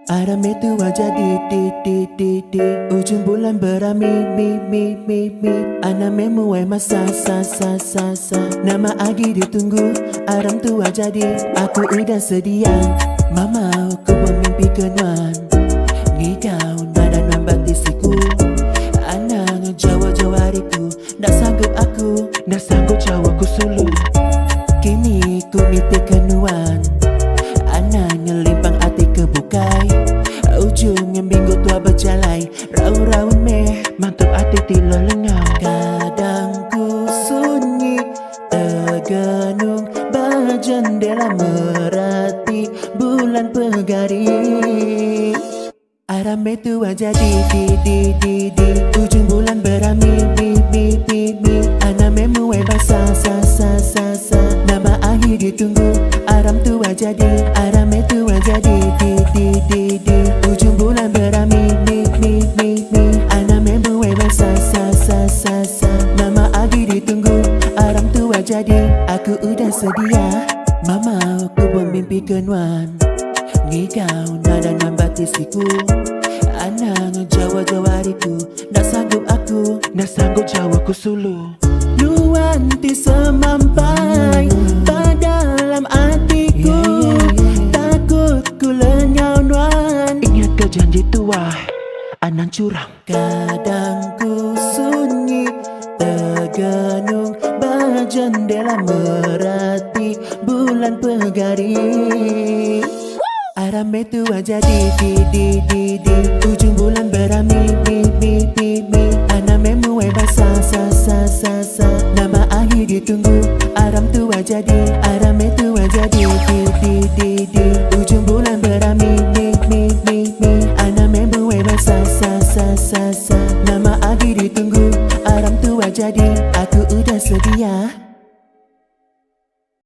Aram itu wajah di ujung bulan berami mi Ana memuai masa sa nama Agi ditunggu. Aram tu wajah di aku udah sedia. Mama aku bermimpi kenuan ngigau nada nambat isiku. Ana ngejawa hariku. Nak sanggup aku, nak sanggup jawaku sulu. Kini ku miti kenuan. Ana nyelimpang hati kebukai. Ujung yang minggu tua berjalai. Raun meh mantap hati tila lengau. Kadang ku sunyi tergenung berjendela merati bulan pegari. Aram itu wajah di ujung bulan berami mi Ana memuai basa sa nama Agi ditunggu. Aram tu wajah di Aram itu wajah di ujung bulan berami mi Ana memuai basa sa nama Agi ditunggu. Aram tu wajah di aku udah sedia. Mama aku bermimpi kenuan ngigau nada nambat isiku. Ana ngejawa hariku. Nak sanggup aku, nak sanggup jawaku sulu. Nuanti semampai dalam hatiku. Takut ku lenyau nuan. Ingat ke janji tua Anan curang. Kadang ku sunyi tergenung berjendela merati bulan pegari. Aram itu wajah di ujung bulan berami mi Ana memuai basa sa nama Agi ditunggu. Aram tu wajah di Aram itu wajah di ujung bulan berami mi Ana memuai basa sa nama Agi ditunggu. Aram tu wajah di aku udah sedia.